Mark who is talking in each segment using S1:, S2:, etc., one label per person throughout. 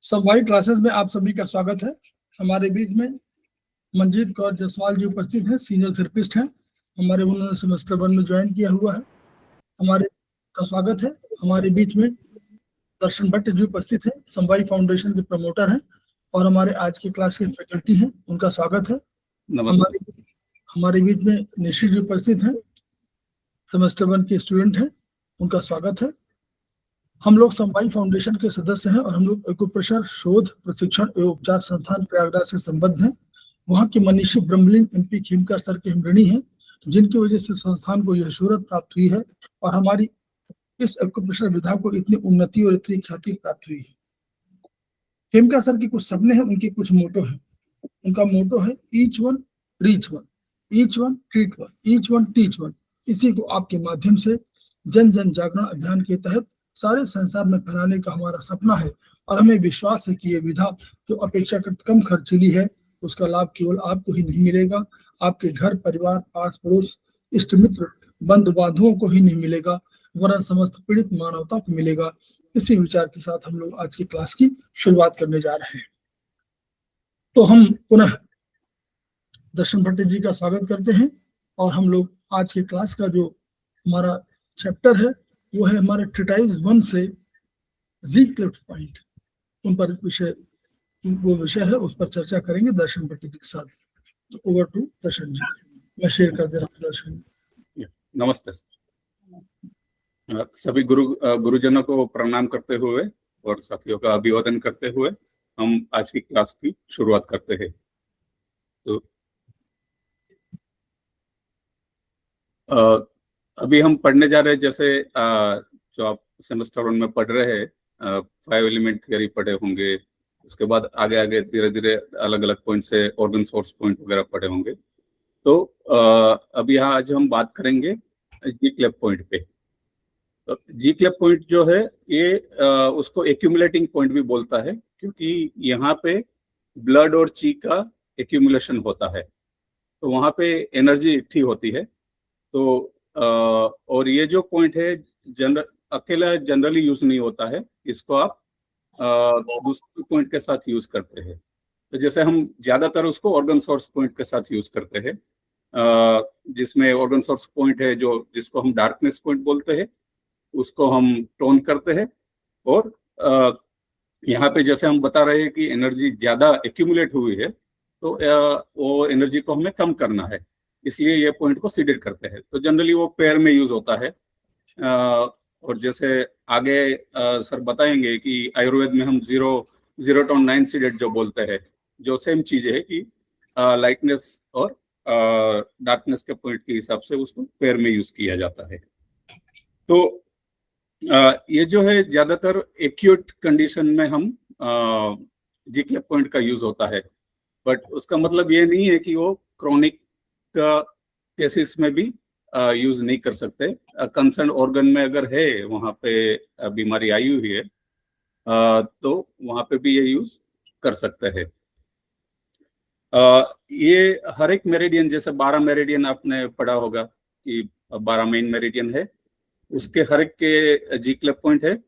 S1: Sawai classes में आप सभी का स्वागत है। हमारे बीच में मंजीत कौर जायसवाल जी उपस्थित हैं, सीनियर थेरेपिस्ट हैं। हमारे उन्होंने सेमेस्टर 1 में ज्वाइन किया हुआ है। हमारे का स्वागत है। हमारे बीच में दर्शन भट्ट जी उपस्थित हैं, समवाई फाउंडेशन के प्रमोटर हैं और हमारे आज की क्लास के फैकल्टी हैं, उनका स्वागत है। हमारे बीच में निशी जी उपस्थित हैं, सेमेस्टर 1 के स्टूडेंट हैं, उनका स्वागत है। हम लोग समवाई फाउंडेशन के सदस्य हैं और हम लोग एक्यूप्रेशर शोध प्रशिक्षण एवं उपचार संस्थान प्रयागराज से संबद्ध हैं। वहाँ के मनीषी ब्रह्मलीन MP खेमकर सर के हम ऋणी हैं, जिनकी वजह से संस्थान को यह शोहरत प्राप्त हुई है और हमारी इस एक्यूप्रेशर विधा को इतनी उन्नति और इतनी ख्याति प्राप्त हुई है। खेमकर सर की कुछ सपने हैं, उनकी कुछ मोटो है। उनका मोटो है each one reach one, each one treat one, each one teach one. इसी को आपके माध्यम से जन जन जागरण अभियान के तहत सारे संसार में फैलाने का हमारा सपना है और हमें विश्वास है कि ये विधा जो अपेक्षाकृत कम खर्चीली है, उसका लाभ केवल आपको ही नहीं मिलेगा, आपके घर परिवार, पास पड़ोस, इष्ट मित्र, बंधु बांधवों को ही नहीं मिलेगा, वरन समस्त पीड़ित मानवता को मिलेगा। इसी विचार के साथ हम लोग आज की क्लास की शुरुआत करने जा रहे हैं। तो हम पुनः दर्शन भट्ट जी का स्वागत करते हैं और हम लोग आज की क्लास का जो हमारा चैप्टर है वो है हमारे ट्रिटाइज 1 से जी क्लिफ्ट पॉइंट। उन पर वो विषय है, उस पर चर्चा करेंगे दर्शन भट्ट जी के साथ। तो ओवर टू दर्शन जी, मैं शेयर कर दे रहा हूँ। दर्शन
S2: नमस्ते। सभी गुरुजनों को प्रणाम करते हुए और साथियों का अभिवादन करते हुए हम आज की क्लास की शुरुआत करते हैं। तो अभी हम पढ़ने जा रहे हैं, जैसे जो आप सेमेस्टर 1 में पढ़ रहे हैं, 5 एलिमेंट थियरी पढ़े होंगे, उसके बाद आगे आगे धीरे धीरे अलग अलग पॉइंट से ऑर्गन सोर्स पॉइंट वगैरह पढ़े होंगे। तो अभी यहाँ आज हम बात करेंगे जी क्लेफ पॉइंट पे। तो जी क्लेफ पॉइंट जो है ये उसको एक्यूमुलेटिंग पॉइंट भी बोलता है, क्योंकि यहाँ पे ब्लड और ची का एक्यूमुलेशन होता है, तो वहाँ पे एनर्जी इकट्ठी होती है। तो और ये जो पॉइंट है अकेला जनरली यूज नहीं होता है, इसको आप दूसरे पॉइंट के साथ यूज करते हैं। तो जैसे हम ज्यादातर उसको ऑर्गन सोर्स पॉइंट के साथ यूज करते हैं, जिसमें ऑर्गन सोर्स पॉइंट है जिसको हम डार्कनेस पॉइंट बोलते हैं, उसको हम टोन करते हैं। और यहाँ पे जैसे हम बता रहे हैं कि एनर्जी ज्यादा एक्यूमुलेट हुई है, तो वो एनर्जी को हमें कम करना है, इसलिए ये पॉइंट को सीडेड करते हैं। तो जनरली वो पेयर में यूज होता है। और जैसे आगे सर बताएंगे कि आयुर्वेद में हम 0 to 9 सीडेड जो बोलते हैं, जो सेम चीज है कि लाइटनेस और डार्कनेस के पॉइंट के हिसाब से उसको पेयर में यूज किया जाता है। तो ये जो है ज्यादातर एक्यूट कंडीशन में हम जी क्लेफ पॉइंट का यूज होता है, बट उसका मतलब ये नहीं है कि वो क्रोनिक केसेस में भी यूज नहीं कर सकते। कंसर्न ऑर्गन में अगर है वहाँ पे बीमारी आई हुई है, तो वहाँ पे भी ये यूज कर सकते हैं। ये हर एक मेरिडियन, जैसे 12 मेरिडियन आपने पढ़ा होगा कि 12 मेन मेरिडियन है, उसके हर एक के जी क्लेफ पॉइंट है।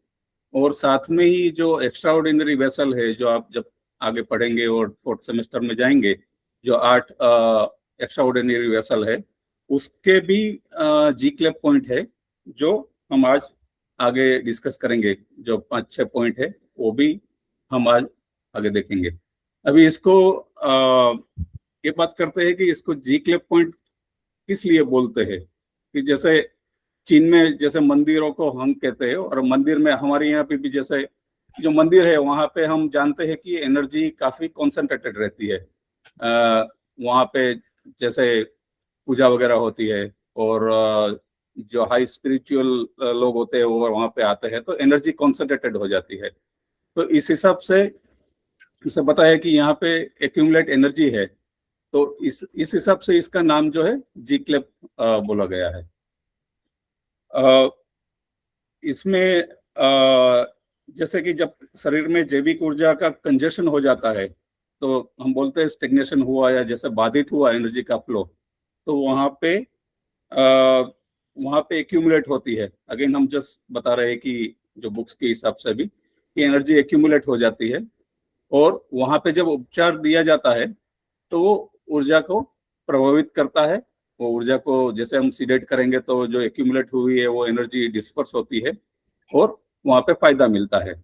S2: और साथ में ही जो एक्स्ट्रा ऑर्डिनरी वेसल है, जो आप जब आगे पढ़ेंगे और 4th सेमेस्टर में जाएंगे, जो 8 एक्स्ट्रा ऑर्डिनरी वेसल है, उसके भी जी क्लेफ पॉइंट है, जो हम आज आगे डिस्कस करेंगे। जो 5-6 पॉइंट है वो भी हम आज आगे देखेंगे। अभी इसको ये बात करते हैं कि इसको जी क्लेफ पॉइंट किस लिए बोलते हैं। कि जैसे चीन में जैसे मंदिरों को हंग कहते हैं, और मंदिर में हमारे यहाँ पे भी जैसे जो मंदिर है वहाँ पे हम जानते हैं कि एनर्जी काफी कॉन्सेंट्रेटेड रहती है। वहाँ पे जैसे पूजा वगैरह होती है, और जो हाई स्पिरिचुअल लोग होते हैं वो वहाँ पे आते हैं, तो एनर्जी कॉन्सेंट्रेटेड हो जाती है। तो इस हिसाब से इसे पता है कि यहाँ पे एक्यूमुलेट एनर्जी है, तो इस हिसाब से इसका नाम जो है जी क्लेफ बोला गया है। इसमें जैसे कि जब शरीर में जैविक ऊर्जा का कंजेशन हो जाता है, तो हम बोलते हैं स्टेग्नेशन हुआ या जैसे बाधित हुआ एनर्जी का फ्लो, तो वहाँ पे वहां पे एक्यूमुलेट होती है। अगेन हम जस्ट बता रहे हैं कि जो बुक्स के हिसाब से भी कि एनर्जी एक्यूमुलेट हो जाती है, और वहां पे जब उपचार दिया जाता है तो वो ऊर्जा को प्रभावित करता है। वो ऊर्जा को जैसे हम सीडेट करेंगे तो जो एक्यूमुलेट हुई है वो एनर्जी डिस्पर्स होती है और वहां पे फायदा मिलता है।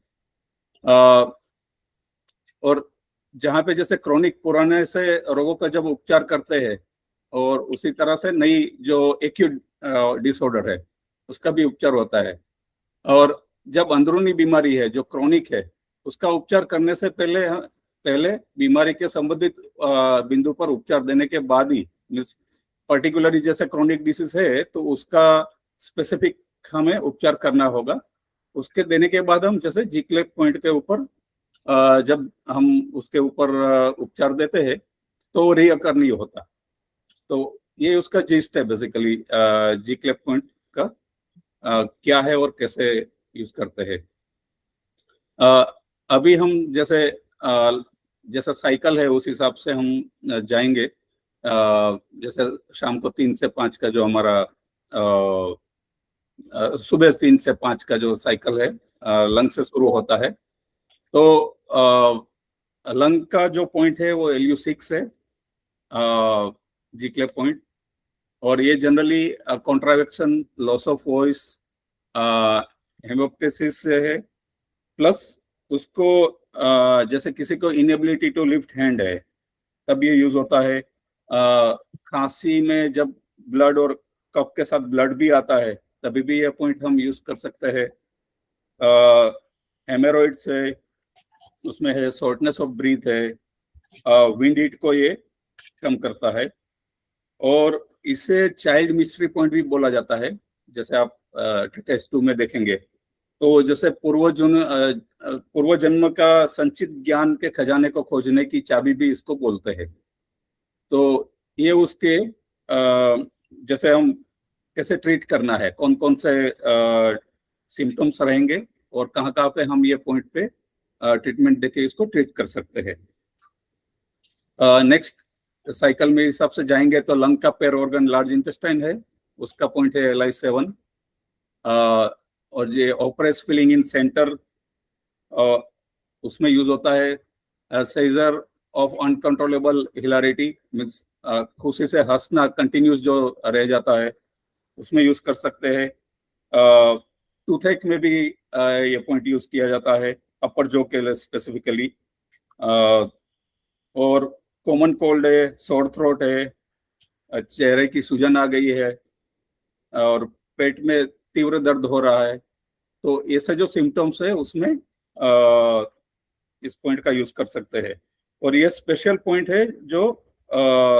S2: और जहाँ पे जैसे क्रोनिक पुराने से रोगों का जब उपचार करते हैं, और उसी तरह से नई जो एक्यूट डिसऑर्डर है उसका भी उपचार होता है। और जब अंदरूनी बीमारी है जो क्रोनिक है उसका उपचार करने से पहले बीमारी के संबंधित बिंदु पर उपचार देने के बाद ही, मीन्स पर्टिकुलरली जैसे क्रोनिक डिसीज है तो उसका स्पेसिफिक हमें उपचार करना होगा। उसके देने के बाद हम जैसे जीक्लेप पॉइंट के ऊपर जब हम उसके ऊपर उपचार देते हैं तो रीअकर नहीं होता। तो ये उसका जिस्ट है बेसिकली जीक्लेप पॉइंट का क्या है और कैसे यूज करते हैं। अभी हम जैसा साइकिल है उस हिसाब से हम जाएंगे। जैसे शाम को 3 से 5 का जो हमारा सुबह 3 से 5 का जो साइकिल है लंग से शुरू होता है। तो लंग का जो पॉइंट है वो LU6 है, जीक्लेप पॉइंट। और ये जनरली कॉन्ट्रावेक्शन, लॉस ऑफ वॉइस, हेमोप्टेसिस से है, प्लस उसको जैसे किसी को इनएबिलिटी टू लिफ्ट हैंड है तब ये यूज होता है। खांसी में जब ब्लड और कफ के साथ ब्लड भी आता है तभी भी ये पॉइंट हम यूज कर सकते हैं। हेमोरॉइड्स है, उसमें है शॉर्टनेस ऑफ ब्रीथ है, विंड हीट को ये कम करता है। और इसे चाइल्ड मिस्ट्री पॉइंट भी बोला जाता है। जैसे आप टेस्ट 2 में देखेंगे तो जैसे पूर्व जन्म का संचित ज्ञान के खजाने को खोजने की चाबी भी इसको बोलते हैं। तो ये उसके जैसे हम कैसे ट्रीट करना है, कौन कौन से सिम्टम्स रहेंगे और कहाँ कहाँ पे हम ये पॉइंट पे ट्रीटमेंट देके इसको ट्रीट कर सकते हैं। नेक्स्ट साइकिल में हिसाब से जाएंगे तो लंग का पेयर ऑर्गन लार्ज इंटेस्टाइन है, उसका पॉइंट है LI7। और ये ऑपरेस फीलिंग इन सेंटर, उसमें यूज होता है। सीजर ऑफ अनकंट्रोलेबल हिलारिटी, मीन्स खुशी से हंसना कंटिन्यूस जो रह जाता है उसमें यूज कर सकते हैं। टूथेक में भी ये पॉइंट यूज किया जाता है, अपर जो के लिए स्पेसिफिकली। और कॉमन कोल्ड है, सोर थ्रोट है, चेहरे की सूजन आ गई है और पेट में तीव्र दर्द हो रहा है, तो ऐसे जो सिम्टम्स है उसमें इस पॉइंट का यूज कर सकते हैं। और ये स्पेशल पॉइंट है जो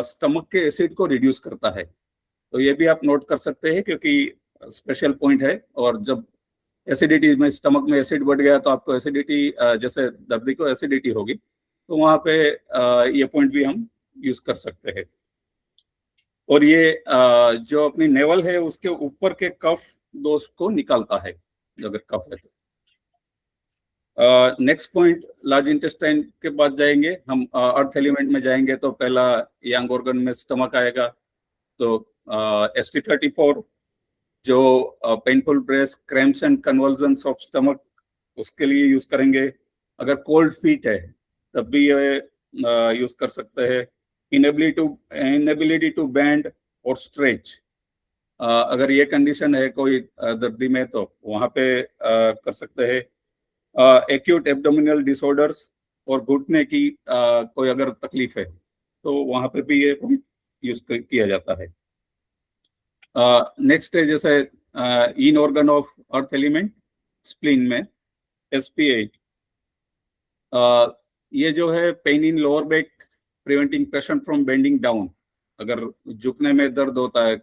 S2: स्टमक के एसिड को रिड्यूस करता है, तो ये भी आप नोट कर सकते हैं क्योंकि स्पेशल पॉइंट है। और जब एसिडिटी में, स्टमक में एसिड बढ़ गया तो आपको एसिडिटी, जैसे दर्दी को एसिडिटी होगी, तो वहाँ पे ये पॉइंट भी हम यूज कर सकते हैं। और ये जो अपनी नेवल है उसके ऊपर के कफ दोष को निकालता है अगर कफ है तो। नेक्स्ट पॉइंट लार्ज इंटेस्टाइन के बाद जाएंगे हम, अर्थ एलिमेंट में जाएंगे तो पहला यंग ऑर्गन में स्टमक आएगा। तो ST34 जो painful breast, cramps and convulsions of stomach, उसके लिए यूज करेंगे। अगर कोल्ड फीट है तब भी ये यूज कर सकते हैं। इनएबिलिटी टू बेंड और स्ट्रेच, अगर ये कंडीशन है कोई दर्दी में तो वहाँ पे कर सकते हैं। एक्यूट एब्डोमिनल डिसऑर्डर्स और घुटने की कोई अगर तकलीफ है तो वहाँ पे भी ये यूज किया जाता है। नेक्स्ट है जैसे in organ of earth element, spleen में SP8, ये जो है pain in lower back preventing patient from bending down, अगर झुकने में दर्द होता है,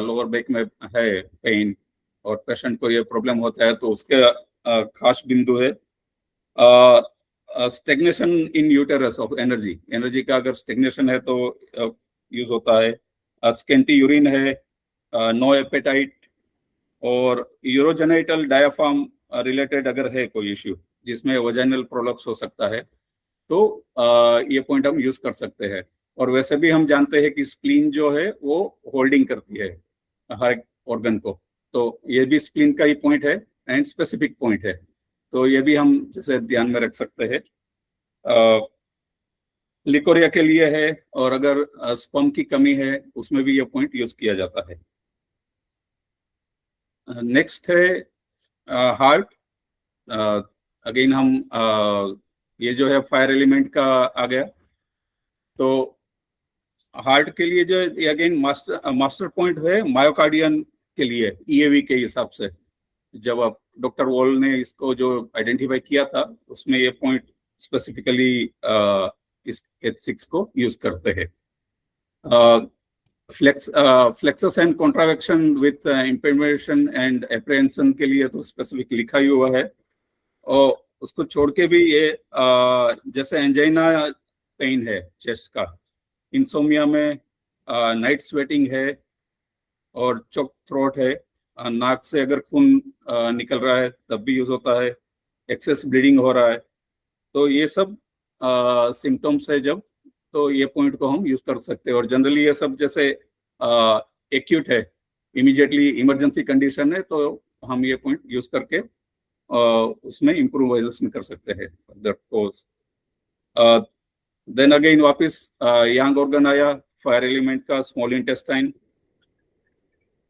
S2: लोअर बैक में है पेन और पेशेंट को ये प्रॉब्लम होता है तो उसके खास बिंदु है। Stagnation in uterus of energy का अगर स्टेग्नेशन है तो यूज होता है। स्केंटी यूरिन है, नो एपेटाइट और यूरोजेनाइटल डायाफ्राम रिलेटेड अगर है कोई इश्यू जिसमें वजाइनल प्रोलप्स हो सकता है तो ये पॉइंट हम यूज कर सकते हैं। और वैसे भी हम जानते हैं कि स्प्लीन जो है वो होल्डिंग करती है हर ऑर्गन को, तो ये भी स्प्लीन का ही पॉइंट है एंड स्पेसिफिक पॉइंट है, तो ये भी हम जैसे ध्यान में रख सकते हैं। लिकोरिया के लिए है, और अगर स्पर्म की कमी है उसमें भी ये पॉइंट यूज किया जाता है। नेक्स्ट है हार्ट। अगेन हम ये जो है फायर एलिमेंट का आ गया, तो हार्ट के लिए जो अगेन मास्टर पॉइंट है मायोकार्डियन के लिए ईएवी के हिसाब से। जब आप डॉक्टर वॉल ने इसको जो आइडेंटिफाई किया था उसमें ये पॉइंट स्पेसिफिकली इस H6 को यूज करते हैं। फ्लेक्सस एंड कॉन्ट्रावेक्शन विथ इम्पेमेशन एंड एप्रेहेंशन के लिए तो स्पेसिफिक लिखा ही हुआ है, और उसको छोड़ के भी ये जैसे एंजाइना पेन है चेस्ट का, इंसोमिया में नाइट स्वेटिंग है, और चोक थ्रोट है, नाक से अगर खून निकल रहा है तब भी यूज होता है, एक्सेस ब्लीडिंग हो रहा है, तो ये सब सिम्टम्स है जब, तो ये पॉइंट को हम यूज कर सकते हैं। और जनरली ये सब जैसे एक्यूट है, इमीडिएटली इमरजेंसी कंडीशन है, तो हम ये पॉइंट यूज करके उसमें इम्प्रोवाइजेशन कर सकते हैं। देन अगेन वापस यंग ऑर्गन आया फायर एलिमेंट का, स्मॉल इंटेस्टाइन,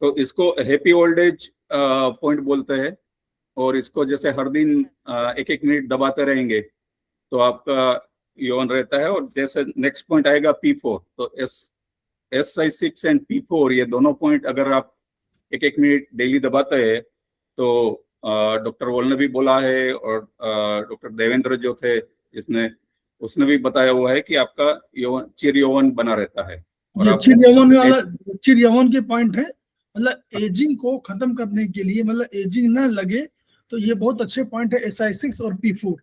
S2: तो इसको हैप्पी ओल्ड एज पॉइंट बोलते हैं, और इसको जैसे हर दिन 1-1 मिनट दबाते रहेंगे तो आपका यौन रहता है। और जैसे नेक्स्ट पॉइंट आएगा P4, तो SI6 एंड P4 ये दोनों पॉइंट अगर आप 1-1 मिनट डेली दबाते हैं तो डॉक्टर वॉल ने भी बोला है, और डॉक्टर देवेंद्र जो थे जिसने, उसने भी बताया हुआ है कि आपका यौवन चिर यौवन बना रहता है। और
S1: ये चिर यौवन के पॉइंट है, मतलब एजिंग को खत्म करने के लिए, मतलब एजिंग ना लगे, तो ये बहुत अच्छे पॉइंट है SI6 और P4।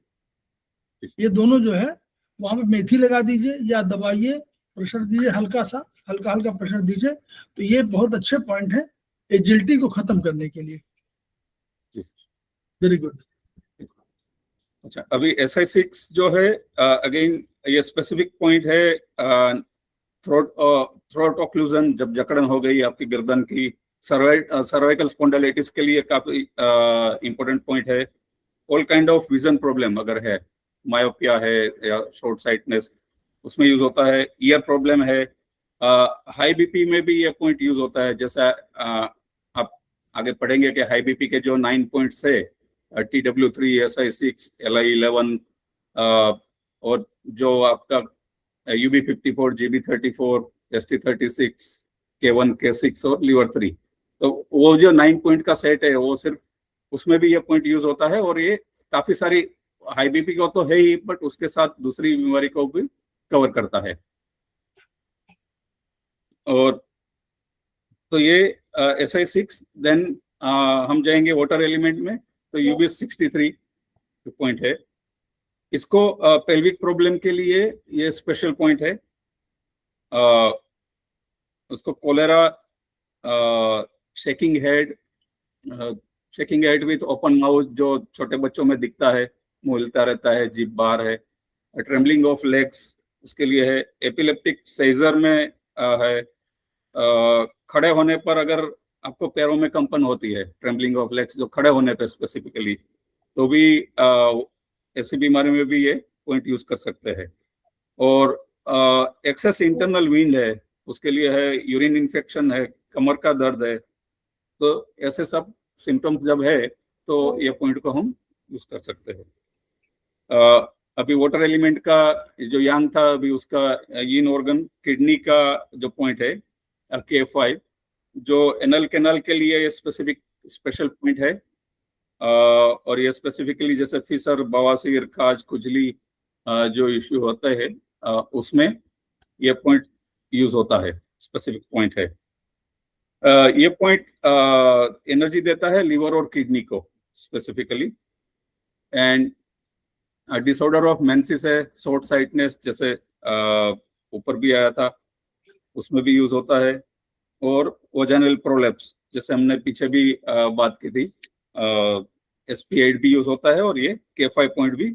S1: ये दोनों जो है वहां पे मेथी लगा दीजिए या दबाइए, प्रेशर दीजिए, हल्का हल्का प्रेशर दीजिए, तो ये बहुत अच्छे पॉइंट है एजिलिटी को खत्म करने के लिए। Very good.
S2: अच्छा, अभी SI6 जो है अगेन ये स्पेसिफिक पॉइंट है थ्रोट ऑक्लूजन, जब जकड़न हो गई आपकी गर्दन की, सर्वाइकल स्पॉन्डिलाइटिस के लिए काफी इंपॉर्टेंट पॉइंट है। All kind of vision problem अगर है, मायोपिया है या शॉर्ट साइटनेस, उसमें यूज होता है। ईयर प्रॉब्लम है, हाई बीपी में भी ये पॉइंट यूज होता है। जैसा आप आगे पढ़ेंगे कि हाई बीपी के जो 9 पॉइंट्स है, TW3, SI6, LI11, और जो आपका UB54, GB34, ST36, K1, K6 और लीवर 3, तो वो जो 9 पॉइंट का सेट है वो सिर्फ उसमें भी ये पॉइंट यूज होता है। और ये काफी सारी हाई बीपी को तो है ही, बट उसके साथ दूसरी बीमारी को भी कवर करता है। और तो ये SI6, देन हम जाएंगे वाटर एलिमेंट में, तो UB63 पॉइंट है। इसको पेल्विक प्रॉब्लम के लिए ये स्पेशल पॉइंट है। उसको cholera, shaking head with open mouth, जो छोटे बच्चों में दिखता है, मुंह हिलता रहता है, जीभ बाहर है। ट्रेम्बलिंग ऑफ लेग्स उसके लिए है। एपिलेप्टिक सेजर में है। खड़े होने पर अगर आपको पैरों में कंपन होती है, ट्रेम्बलिंग ऑफ लेग्स, जो खड़े होने पर स्पेसिफिकली, तो भी ऐसी बीमारी में भी ये पॉइंट यूज कर सकते हैं। और एक्सेस इंटरनल विंड है, उसके लिए है। यूरिन इन्फेक्शन है, कमर का दर्द है, तो ऐसे सब सिम्टम्स जब है तो ये पॉइंट को हम यूज कर सकते हैं। अभी वाटर एलिमेंट का जो यांग था, अभी उसका यीन ऑर्गन किडनी का जो पॉइंट है K5, जो एनल कैनाल के लिए स्पेसिफिक स्पेशल पॉइंट है। और ये स्पेसिफिकली जैसे फिसर, बवासीर, खाज, खुजली जो इश्यू होते हैं उसमें ये पॉइंट यूज होता है, स्पेसिफिक पॉइंट है। ये पॉइंट एनर्जी देता है लीवर और किडनी को specifically. And disorder of menses है, शॉर्ट साइटनेस, जैसे ऊपर भी आया था, उसमें भी यूज होता है। और वजाइनल प्रोलैप्स, जैसे हमने पीछे भी बात की थी, SP8 भी यूज होता है। और ये K5 पॉइंट भी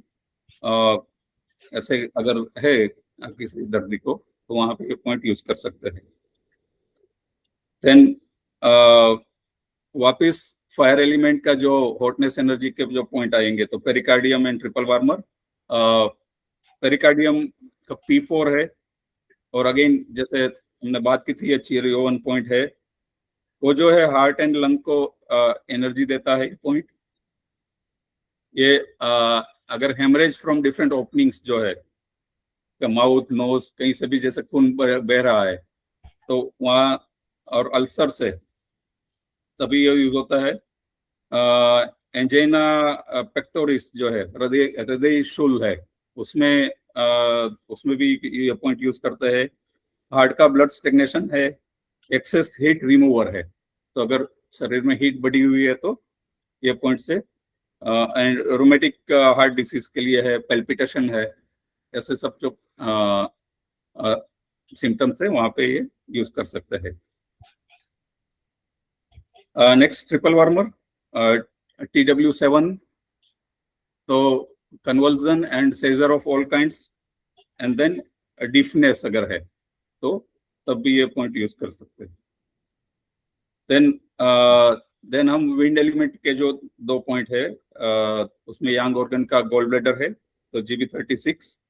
S2: ऐसे अगर है किसी दर्दी को, तो वहां पे ये पॉइंट यूज कर सकते हैं। देन वापस फायर एलिमेंट का जो हॉटनेस एनर्जी के जो पॉइंट आएंगे, तो pericardium and triple warmer. Pericardium का P4 है, और अगेन जैसे हमने बात की थी, HCl पॉइंट है, वो जो है हार्ट एंड लंग को एनर्जी देता है पॉइंट। ये अगर हेमरेज फ्रॉम डिफरेंट ओपनिंग्स जो है, माउथ, नोज, कहीं से भी जैसे खून बह रहा है, तो वहाँ, और अल्सर से तभी ये यूज होता है। एंजाइना पेक्टोरिस जो है, हृदय शूल है, उसमें उसमें भी ये पॉइंट यूज करते हैं। हार्ट का ब्लड स्टेग्नेशन है, एक्सेस हीट रिमूवर है, तो अगर शरीर में हीट बढ़ी हुई है तो ये पॉइंट से, एंड रोमेटिक हार्ट डिसीज के लिए है, पेल्पिटेशन है, ऐसे सब जो सिम्टम्स है वहां पे ये यूज कर सकते हैं। नेक्स्ट ट्रिपल वार्मर, TW7, तो convulsion and seizure of all kinds, and then deafness अगर है तो तब भी ये पॉइंट यूज कर सकते हैं। देन हम विंड एलिमेंट के जो 2 पॉइंट है, उसमें यांग ऑर्गन का गोल ब्लैडर है, तो GB36।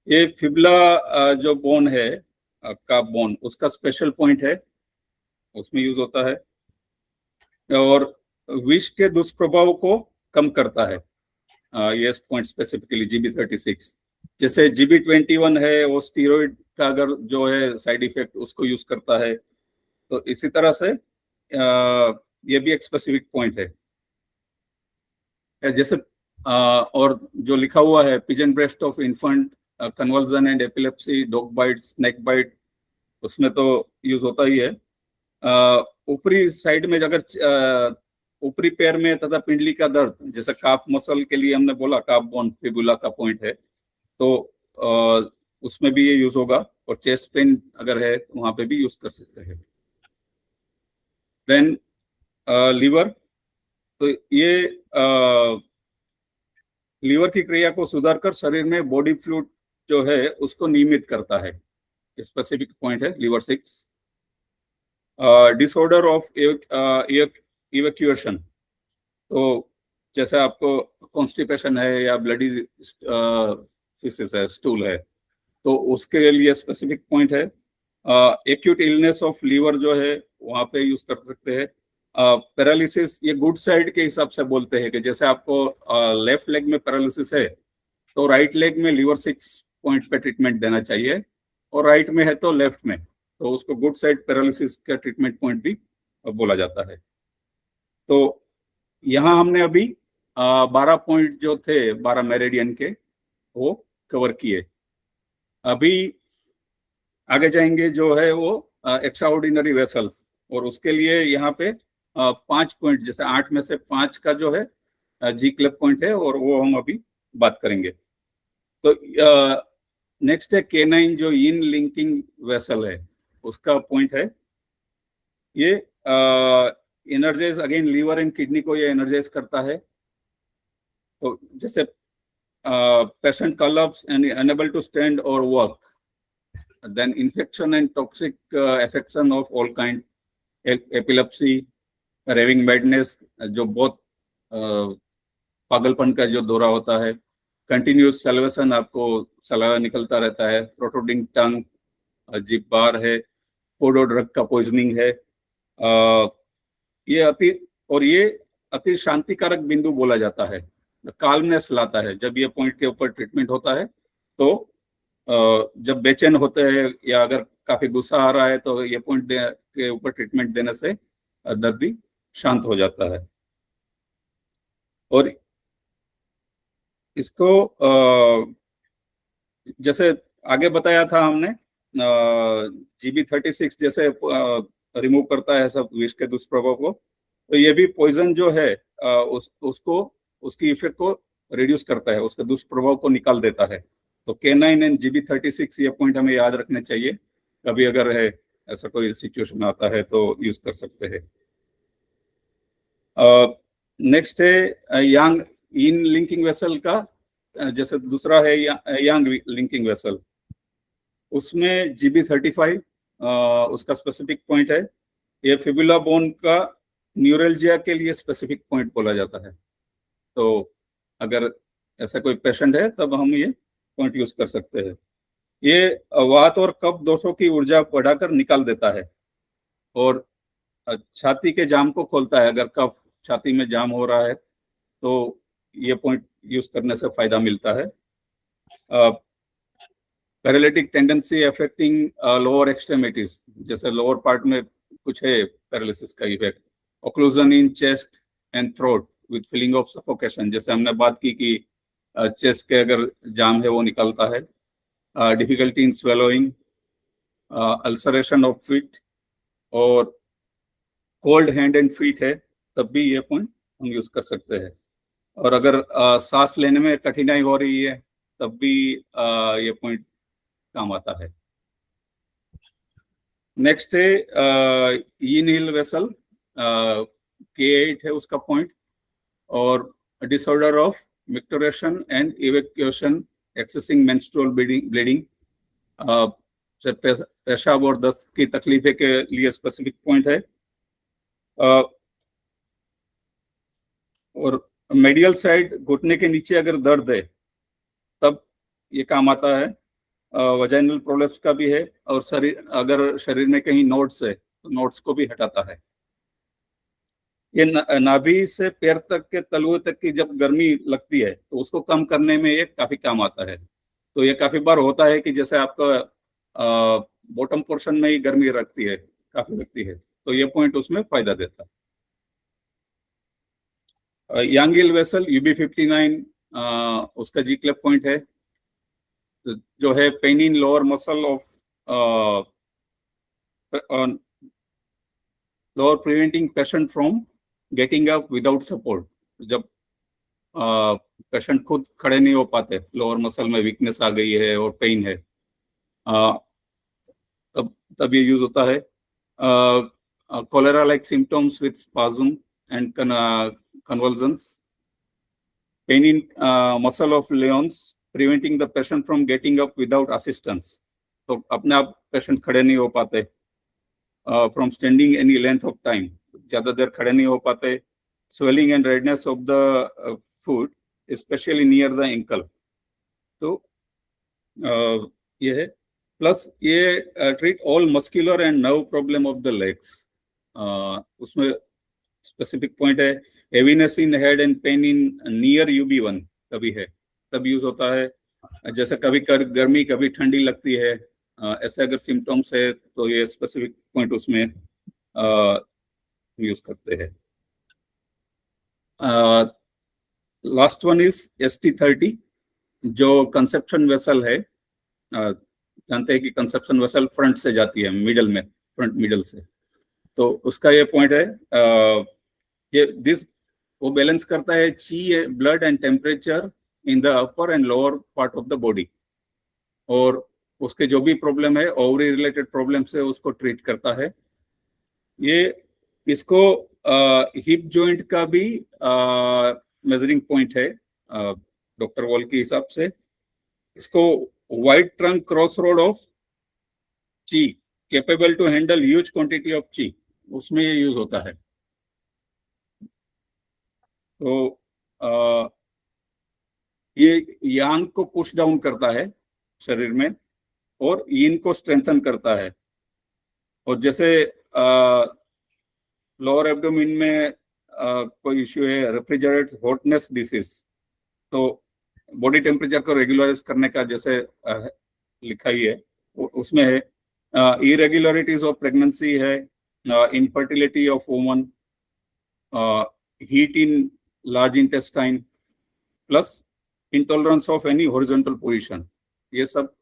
S2: ये फिबुला जो बोन है, का बोन, उसका स्पेशल पॉइंट है, उसमें यूज होता है, और विष के दुष्प्रभाव को कम करता है। ये पॉइंट स्पेसिफिकली GB36। जैसे GB21 है, वो स्टीरॉइड का अगर जो है साइड इफेक्ट उसको यूज करता है, तो इसी तरह से ये भी एक स्पेसिफिक पॉइंट है। जैसे और जो लिखा हुआ है, pigeon breast of infant, convulsion and epilepsy, dog bite, snake bite, उसमें तो यूज होता ही है। ऊपरी साइड में अगर ऊपरी पैर में तथा पिंडली का दर्द, जैसे काफ मसल के लिए हमने बोला काफ बोन फिबुला का पॉइंट है, तो उसमें भी ये यूज होगा, और चेस्ट पेन अगर है तो वहां पे भी यूज कर सकते हैं। देन लीवर, तो ये लीवर की क्रिया को सुधारकर शरीर में बॉडी फ्लूइड जो है उसको नियमित करता है, स्पेसिफिक पॉइंट है लीवर 6। डिसऑर्डर ऑफ इवैक्यूएशन, तो जैसे आपको कॉन्स्टिपेशन है या ब्लडी फिसिस है, स्टूल है, तो उसके लिए स्पेसिफिक पॉइंट है। एक्यूट इलनेस ऑफ लीवर जो है वहां पे यूज कर सकते हैं। पैरालिसिस, ये गुड साइड के हिसाब से बोलते हैं कि जैसे आपको लेफ्ट लेग में पैरालिसिस है तो राइट लेग में लीवर 6 पॉइंट पे ट्रीटमेंट देना चाहिए, और राइट में है तो लेफ्ट में, तो उसको गुड साइड पैरालिसिस का ट्रीटमेंट पॉइंट भी बोला जाता है। तो यहाँ हमने अभी 12 पॉइंट जो थे 12 मेरिडियन के, वो कवर किए। अभी आगे जाएंगे जो है वो एक्स्ट्राऑर्डिनरी वेसल, और उसके लिए यहाँ पे 5 पॉइंट, जैसे 8 में से 5 का जो है जी क्लब पॉइंट है, और वो हम अभी बात करेंगे। तो नेक्स्ट है K9 जो इन लिंकिंग वेसल है, उसका पॉइंट है ये energize again liver and kidney को ये एनर्जाइज करता है। तो जैसे patient collapses and unable to stand और work, then infection and toxic affection of all kind, epilepsy, raving madness, जो बहुत पागलपन का जो दौरा होता है, कंटिन्यूस सैल्वेशन, आपको सलावा निकलता रहता है, प्रोट्रूडिंग टंग, जिप बार है, पोडो ड्रग का पॉइजनिंग है, ये अति शांतिकारक बिंदु बोला जाता है, काल्मनेस लाता है। जब ये पॉइंट के ऊपर ट्रीटमेंट होता है तो जब बेचैन होते हैं या अगर काफी गुस्सा आ रहा है तो ये पॉइंट के ऊपर ट्रीटमेंट देने से दर्दी शांत हो जाता है। और इसको जैसे आगे बताया था हमने, GB36 जैसे रिमूव करता है सब विष के दुष्प्रभाव को, तो ये भी पॉइजन जो है उसको, उसकी इफेक्ट को रिड्यूस करता है, उसके दुष्प्रभाव को निकाल देता है। तो K9 एंड GB36 ये पॉइंट हमें याद रखने चाहिए, कभी अगर है ऐसा कोई सिचुएशन आता है तो यूज कर सकते हैं। नेक्स्ट है यांग इन लिंकिंग वेसल का, जैसे दूसरा है यांग लिंकिंग वेसल, उसमें GB35 उसका स्पेसिफिक पॉइंट है। ये फिबुला बोन का न्यूरल्जिया के लिए स्पेसिफिक पॉइंट बोला जाता है। तो अगर ऐसा कोई पेशेंट है तब हम ये पॉइंट यूज कर सकते हैं। ये वात और कफ दोषों की ऊर्जा बढ़ाकर निकाल देता है और छाती के जाम को खोलता है। अगर कफ छाती में जाम हो रहा है तो ये पॉइंट यूज करने से फायदा मिलता है। Paralytic tendency affecting lower extremities, जैसे लोअर पार्ट में कुछ है पैरालिसिस का effect. Occlusion in chest and throat with feeling of suffocation, जैसे हमने बात की कि चेस्ट के अगर जाम है वो निकलता है। Difficulty in swallowing, ulceration of feet और कोल्ड हैंड एंड फीट है तब भी ये पॉइंट हम यूज कर सकते हैं। और अगर सांस लेने में कठिनाई हो रही है तब भी ये पॉइंट काम आता है। नेक्स्ट है ईनिल वेसल, K8 है उसका पॉइंट। और disorder of micturition and evacuation excessive menstrual bleeding, पेशाब और दस्त की तकलीफे के लिए स्पेसिफिक पॉइंट है। और मेडियल साइड घुटने के नीचे अगर दर्द है तब ये काम आता है। वजाइनल प्रोलेप्स का भी है। और अगर शरीर में कहीं नोड्स है तो नोड्स को भी हटाता है। ये नाभि से पैर तक के तलुए तक की जब गर्मी लगती है तो उसको कम करने में ये काफी काम आता है। तो ये काफी बार होता है कि जैसे आपका बॉटम पोर्शन में ही गर्मी रखती है, काफी लगती है, तो ये पॉइंट उसमें फायदा देता है। यांगिल वेसल UB59 उसका जी क्लेप पॉइंट है, जो है pain in lower muscle of lower preventing patient from getting up without support. जब पेशेंट खुद खड़े नहीं हो पाते, लोअर मसल में वीकनेस आ गई है और पेन है, तब ये यूज होता है। Cholera like symptoms with spasm and convulsions, pain in muscle of Lyons, preventing the patient from getting up without assistance. तो अपने आप पेशेंट खड़े नहीं हो पाते, from standing any length of time, ज़्यादा देर खड़े नहीं हो पाते। swelling and redness of the foot, especially near the ankle, तो ये है। प्लस ये treat all muscular and nerve problem of the legs, उसमें स्पेसिफिक पॉइंट है। Heaviness in head and pain in near UB1 कभी है तब यूज होता है। जैसे कभी गर्मी कभी ठंडी लगती है, ऐसे अगर सिम्टम्स है तो ये स्पेसिफिक पॉइंट उसमें यूज करते हैं। लास्ट वन इज ST30, जो कंसेप्शन वेसल है। जानते हैं कि कंसेप्शन वेसल फ्रंट से जाती है, मिडल में, फ्रंट मिडल से, तो उसका ये पॉइंट है। ये वो बैलेंस करता है ची, blood and temperature in the upper and lower part of the body, और उसके जो भी प्रॉब्लम है, ओवरी रिलेटेड प्रॉब्लम से उसको ट्रीट करता है। इसको हिप जॉइंट का भी मेजरिंग पॉइंट है डॉक्टर वॉल के हिसाब से। इसको wide trunk cross road of chi, capable to handle huge quantity of chi, उसमें ये यूज होता है। तो ये यांग को पुश डाउन करता है शरीर में और यीन को स्ट्रेंथन करता है। और जैसे लोअर एब्डोमेन में कोई इश्यू है, रेफ्रिजरेट हॉटनेस डिसीज, तो बॉडी टेम्परेचर को रेगुलराइज करने का जैसे लिखा ही है उसमें है। इरेगुलरिटीज ऑफ प्रेगनेंसी है, infertility of woman, heat in large intestine, plus intolerance of any horizontal position, ये सब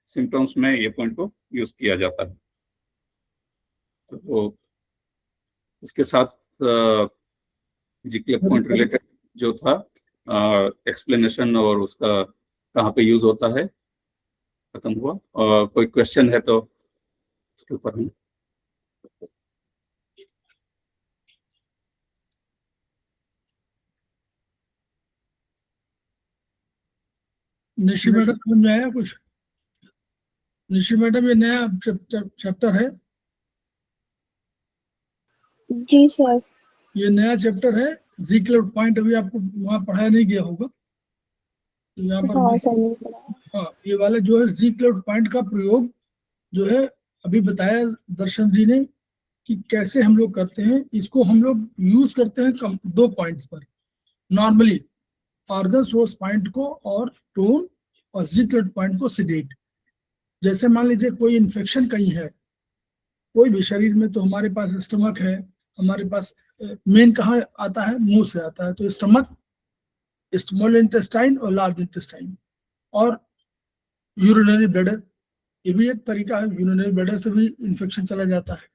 S2: सिम्टम्स में ये पॉइंट को यूज किया जाता है। तो इसके साथ जीक्लेप पॉइंट रिलेटेड जो था एक्सप्लेनेशन और उसका कहाँ पे यूज होता है खत्म हुआ। और कोई क्वेश्चन है तो उसके ऊपर हम
S1: निशी मैडम समझ में आया कुछ? निशी मैडम, ये नया चैप्टर है?
S3: जी सर।
S1: ये नया चैप्टर है ज़ीक्लट पॉइंट, अभी आपको वहाँ पढ़ाया नहीं गया होगा, तो यहाँ पर
S3: हाँ सर, नहीं पढ़ा।
S1: हाँ ये वाला जो है ज़ीक्लट पॉइंट का प्रयोग जो है अभी बताया दर्शन जी ने कि कैसे हम लोग करते हैं। इसको हम लोग यूज करते हैं दो पॉइंट्स पर नॉर्मली, ऑर्गन सोर्स पॉइंट को और टोन, और ज़ीक्लट पॉइंट को सिडेट। जैसे मान लीजिए कोई इन्फेक्शन कहीं है कोई भी शरीर में, तो हमारे पास स्टमक है, हमारे पास मेन कहाँ आता है, मुंह से आता है, तो स्टमक, स्मॉल इंटेस्टाइन और लार्ज इंटेस्टाइन, और यूरिनरी ब्लैडर, ये भी एक तरीका है, यूरिनरी ब्लैडर से भी इन्फेक्शन चला जाता है।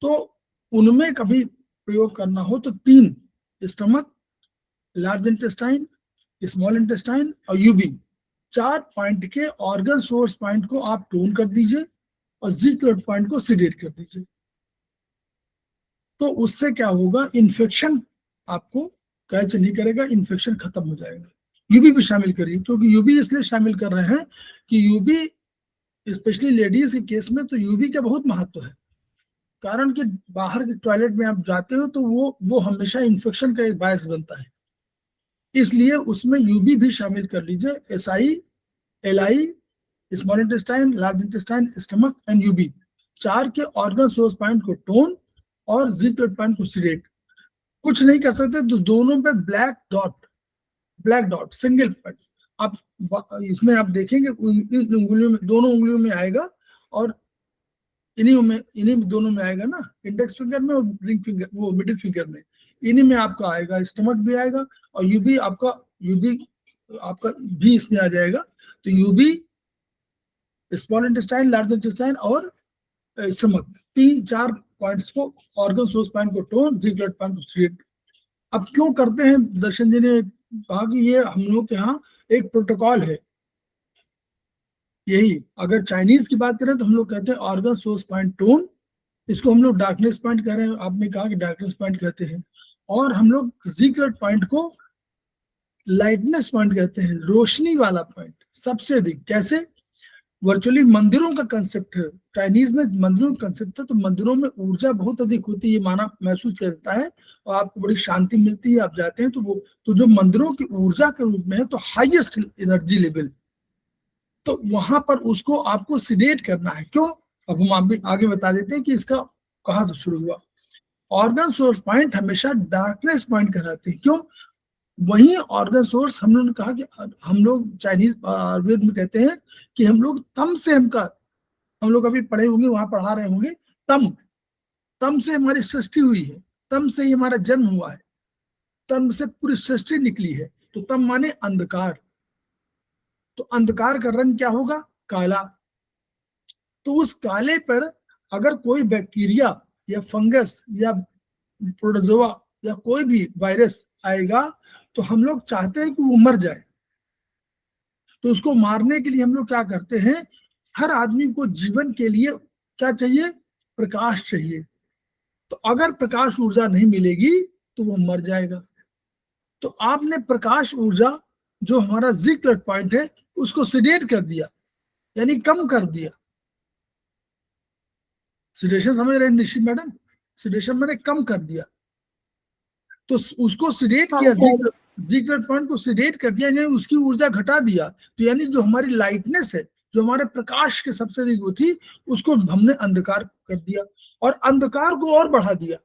S1: तो उनमें कभी प्रयोग करना हो तो तीन, stomach, large intestine, small intestine और यूबी, 4 पॉइंट के ऑर्गन सोर्स पॉइंट को आप टोन कर दीजिए और ज़ीक्लट पॉइंट को सिडेट कर दीजिए। तो उससे क्या होगा, इन्फेक्शन आपको कैच नहीं करेगा, इन्फेक्शन खत्म हो जाएगा। यूबी भी शामिल करिए, क्योंकि यूबी इसलिए शामिल कर रहे हैं कि यूबी स्पेशली लेडीज के केस में तो यूबी का बहुत महत्व है। कारण कि बाहर के टॉयलेट में आप जाते हो तो वो हमेशा इन्फेक्शन का एक बायस बनता है, इसलिए उसमें यूबी भी शामिल कर लीजिए। SI, LI, small intestine, large intestine, stomach and UB, 4 के ऑर्गन सोर्स पॉइंट को टोन और ज़ीक्लट पॉइंट को सिडेट। कुछ नहीं कर सकते तो दोनों पे ब्लैक डॉट सिंगल पॉइंट आप इसमें आप देखेंगे, इन उंगलियों में, दोनों उंगलियों में आएगा, और इन्हीं दोनों में आएगा ना, इंडेक्स फिंगर में और रिंग फिंगर, वो मिडिल फिंगर में, इन्हीं में आपका आएगा, स्टमक भी आएगा और यूबी आपका भी इसमें आ जाएगा। तो UB, small intestine, large intestine और स्टमक, 3-4 पॉइंट्स को, ऑर्गन सोर्स पॉइंट को टोन, ज़ीक्लट पॉइंट को सिडेट। अब क्यों करते हैं, दर्शन जी ने कहा कि ये हम लोग के यहाँ एक प्रोटोकॉल है। यही अगर चाइनीज की बात करें तो हम लोग कहते हैं ऑर्गन सोर्स पॉइंट टोन, इसको हम लोग डार्कनेस पॉइंट कह रहे हैं, आपने कहा कि डार्कनेस पॉइंट कहते हैं, और हम लोग ज़ीक्लट पॉइंट को लाइटनेस पॉइंट कहते हैं, रोशनी वाला पॉइंट सबसे अधिक। कैसे, वर्चुअली मंदिरों का कंसेप्ट है, चाइनीज में मंदिरों का कंसेप्ट है, तो मंदिरों में ऊर्जा बहुत अधिक होती है, ये माना महसूस किया जाता है, और आपको बड़ी शांति मिलती है। आप जाते हैं तो जो मंदिरों की ऊर्जा के रूप में है, तो हाईएस्ट एनर्जी लेवल, तो वहां पर उसको आपको सिडेट करना है। क्यों, अब हम आप भी आगे बता देते हैं कि इसका कहां से शुरू हुआ। ऑर्गन सोर्स पॉइंट हमेशा डार्कनेस पॉइंट कहलाते हैं। क्यों, वही ऑर्गन सोर्स, हम लोगों ने कहा कि हम लोग चाइनीज आयुर्वेद में कहते हैं कि हम लोग तम से हम लोग अभी पढ़े होंगे, वहां पढ़ा रहे होंगे, तम से हमारी सृष्टि हुई है, तम से ही हमारा जन्म हुआ है, तम से पूरी सृष्टि निकली है। तो तम माने अंधकार, तो अंधकार का रंग क्या होगा, काला। तो उस काले पर अगर कोई बैक्टीरिया या फंगस या प्रोटोजोआ या कोई भी वायरस आएगा, तो हम लोग चाहते हैं कि वो मर जाए। तो उसको मारने के लिए हम लोग क्या करते हैं, हर आदमी को जीवन के लिए क्या चाहिए, प्रकाश चाहिए। तो अगर प्रकाश ऊर्जा नहीं मिलेगी तो वो मर जाएगा। तो आपने प्रकाश ऊर्जा जो हमारा ज़ीक्लट पॉइंट है उसको सिडेट कर दिया, यानी कम कर दिया। सिडेशन समझ रहे हैं निश्चित मैडम, सिडेशन मैंने कम कर दिया, तो उसको सिडेट किया, ज़ीक्लट पॉइंट को सिडेट कर दिया, यानी उसकी ऊर्जा घटा दिया। तो यानी जो हमारी लाइटनेस है, जो हमारे प्रकाश के सबसे अधिक वो थी, उसको हमने अंधकार कर दिया और अंधकार को और बढ़ा दिया।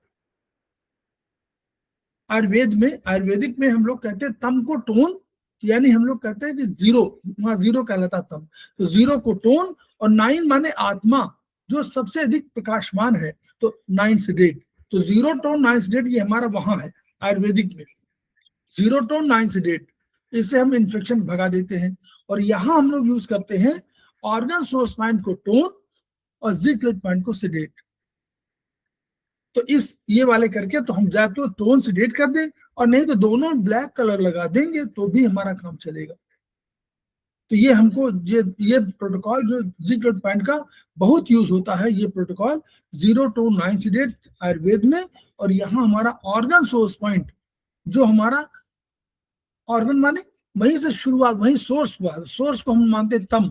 S1: आयुर्वेदिक में हम लोग कहते हैं तम को टोन, यानी हम लोग कहते हैं कि जीरो, वहां जीरो कहलाता तम, तो जीरो को टोन, और 9 माने आत्मा जो सबसे अधिक प्रकाशमान है, तो 9 सिडेट। तो 0 टोन 9 सिडेट, ये हमारा वहां है आयुर्वेदिक में, 0 टोन 9 सिडेट, इससे हम इन्फेक्शन भगा देते हैं। और यहाँ हम लोग यूज करते हैं ऑर्गन सोर्स पॉइंट को टोन और ज़ीक्लट पॉइंट को सिडेट। तो इस ये वाले करके तो हम या तो टोन सिडेट कर दें, और नहीं तो दोनों ब्लैक कलर लगा देंगे तो भी हमारा काम चलेगा। तो ये हमको ये प्रोटोकॉल जो ज़ीक्लट पॉइंट का बहुत यूज होता है, ये प्रोटोकॉल 0 टोन 9 सिडेट आयुर्वेद में। और यहाँ हमारा ऑर्गन सोर्स पॉइंट, जो हमारा ऑर्गन माने वहीं से शुरुआत, वहीं सोर्स हुआ, सोर्स को हम मानते हैं तम,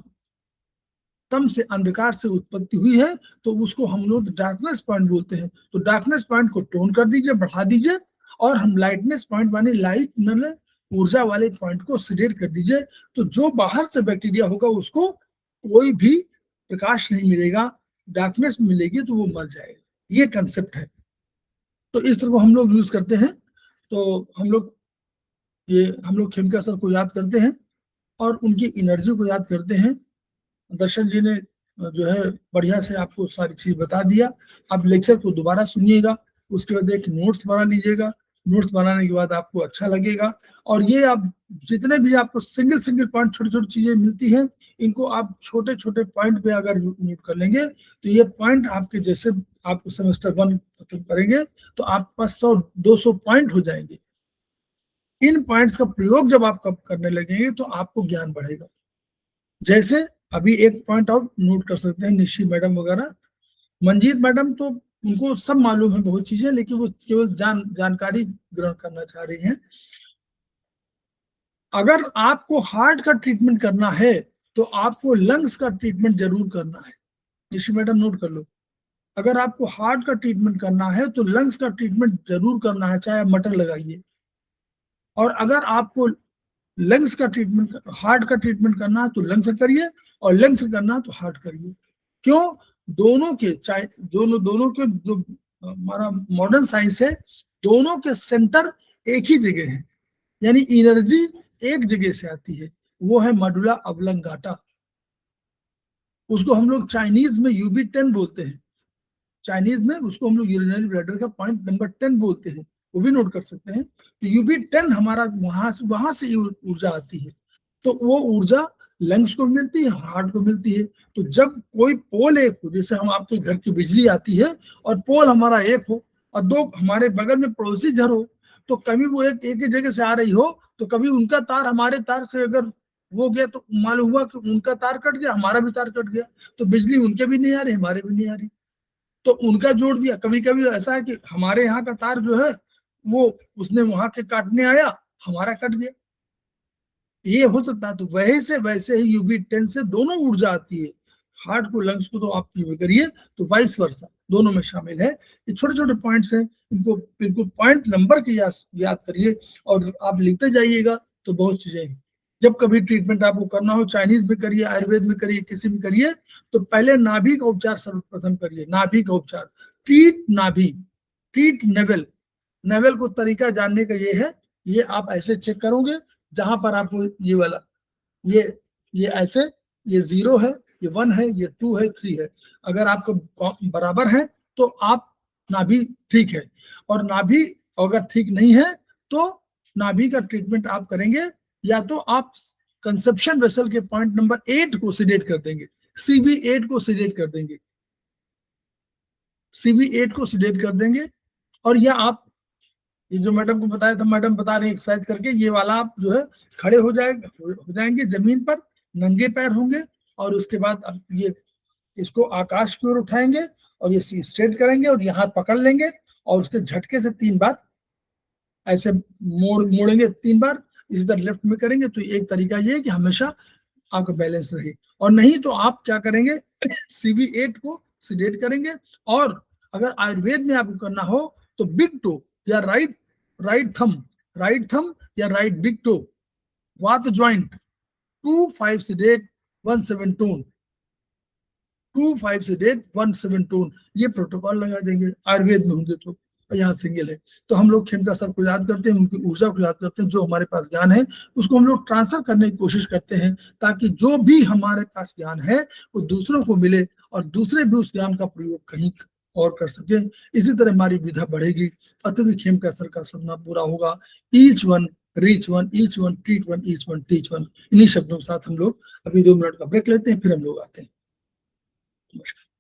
S1: तम से, अंधकार से उत्पत्ति हुई है, तो उसको हम लोग डार्कनेस पॉइंट बोलते हैं। तो डार्कनेस पॉइंट को टोन कर दीजिए, बढ़ा दीजिए, और हम लाइटनेस पॉइंट माने लाइट मतलब ऊर्जा वाले पॉइंट को सिलेक्ट कर दीजिए। तो जो बाहर से बैक्टीरिया होगा उसको कोई भी प्रकाश नहीं मिलेगा, डार्कनेस मिलेगी तो वो मर जाएगा। ये कंसेप्ट है। तो इस तरह को हम लोग यूज करते हैं। तो हम लोग खेमका सर को याद करते हैं और उनकी एनर्जी को याद करते हैं। दर्शन जी ने जो है बढ़िया से आपको सारी चीज बता दिया। आप लेक्चर को दोबारा सुनिएगा, उसके बाद एक नोट्स बना लीजिएगा। नोट्स बनाने के बाद आपको अच्छा लगेगा। और ये आप जितने भी आपको सिंगल पॉइंट छोटी छोटी चीजें मिलती हैं, इनको आप छोटे छोटे पॉइंट पे अगर नोट कर लेंगे तो ये पॉइंट आपके जैसे आप सेमेस्टर 1 खत्म करेंगे तो आपके पास 100-200 पॉइंट हो जाएंगे। इन पॉइंट्स का प्रयोग जब आप कब करने लगेंगे तो आपको ज्ञान बढ़ेगा। जैसे अभी एक पॉइंट और नोट कर सकते हैं, निशी मैडम वगैरह, मंजीत मैडम तो उनको सब मालूम है बहुत चीजें, लेकिन वो केवल जानकारी ग्रहण करना चाह रही हैं। अगर आपको हार्ट का ट्रीटमेंट करना है तो आपको लंग्स का ट्रीटमेंट जरूर करना है। निशी मैडम नोट कर लो, अगर आपको हार्ट का ट्रीटमेंट करना है तो लंग्स का ट्रीटमेंट जरूर करना है, चाहे आप मटर लगाइए। और अगर आपको लंग्स का ट्रीटमेंट, हार्ट का ट्रीटमेंट करना है तो लंग्स से करिए, और लंग्स से करना है तो हार्ट करिए। क्यों? दोनों के चाहे दोनों के जो हमारा मॉडर्न साइंस है, दोनों के सेंटर एक ही जगह है, यानी एनर्जी एक जगह से आती है, वो है मडुला ऑब्लंगाटा। उसको हम लोग चाइनीज में UB10 बोलते हैं। चाइनीज में उसको हम लोग यूरिनरी ब्लैडर का पॉइंट नंबर 10 बोलते हैं, वो भी नोट कर सकते हैं। तो UB10 हमारा वहां से ऊर्जा आती है। तो वो ऊर्जा लंग्स को मिलती है, हार्ट को मिलती है। तो जब कोई पोल एक हो, जैसे हम आपके घर की बिजली आती है और पोल हमारा एक हो और दो हमारे बगल में पड़ोसी घर हो, तो कभी वो एक ही जगह से आ रही हो तो कभी उनका तार हमारे तार से अगर वो गया तो मालूम हुआ कि उनका तार कट गया, हमारा भी तार कट गया, तो बिजली उनके भी नहीं आ रही, हमारे भी नहीं आ रही, तो उनका जोड़ दिया। कभी कभी ऐसा है कि हमारे यहाँ का तार जो है वो उसने वहां के काटने आया, हमारा कट गया, ये हो सकता है। तो वैसे ही UB10 से दोनों ऊर्जा आती है, हार्ट को लंग्स को तो आप करिए, तो वाइस वर्सा दोनों में शामिल है। ये छोटे छोटे पॉइंट्स हैं, इनको बिल्कुल पॉइंट नंबर के याद करिए और आप लिखते जाइएगा तो बहुत चीजें हैं। जब कभी ट्रीटमेंट आपको करना हो, चाइनीज में करिए, आयुर्वेद में करिए, किसी में करिए, तो पहले नाभि का उपचार सर्वप्रथम करिए। नाभि का उपचार, ट्रीट नाभि, ट्रीट नेवल। नेवल को तरीका जानने का ये है, ये आप ऐसे चेक करोगे, जहां पर आपको ये वाला ये ऐसे, ये 0 है, ये 1 है, ये 2 है, 3 है, अगर आपको बराबर है तो आप नाभि ठीक है। और नाभि अगर ठीक नहीं है तो नाभि का ट्रीटमेंट आप करेंगे, या तो आप कंसेप्शन वेसल के पॉइंट नंबर 8 को सिलेक्ट कर देंगे, CB8 को सिलेक्ट कर देंगे, CB8 को सिलेक्ट कर देंगे। और या आप ये जो मैडम को बताया था, मैडम बता रहे हैं एक्सरसाइज करके, ये वाला आप जो है खड़े हो जाएंगे जमीन पर, नंगे पैर होंगे, और उसके बाद आप ये इसको आकाश की ओर उठाएंगे और ये स्ट्रेट करेंगे और यहाँ पकड़ लेंगे और उसके झटके से 3 बार ऐसे मोड़ेंगे, 3 बार इसी तरह लेफ्ट में करेंगे। तो एक तरीका ये है कि हमेशा आपका बैलेंस रहे। और नहीं तो आप क्या करेंगे, CB8 को सिलेक्ट करेंगे। और अगर आयुर्वेद में आपको करना हो तो बिग टो या राइट थम या राइट बिग टो, वात joint, 2-5 select 1-7 tone, 2-5 select 1-7 tone, ये प्रोटोकॉल लगा देंगे। आयुर्वेद में होंगे तो यहाँ सिंगल है। तो हम लोग खेमका सर को याद करते हैं, उनकी ऊर्जा को याद करते हैं, जो हमारे पास ज्ञान है उसको हम लोग ट्रांसफर करने की कोशिश करते हैं, ताकि जो भी हमारे पास ज्ञान है वो दूसरों को मिले और दूसरे भी उस ज्ञान का प्रयोग कहीं और कर सके। इसी तरह हमारी विधा बढ़ेगी, अतः खेमका सर का सपना पूरा होगा। Each one reach one, each one treat one, each one teach one. इन्हीं शब्दों के साथ हम लोग अभी 2 मिनट का ब्रेक लेते हैं, फिर हम लोग आते हैं। नमस्कार।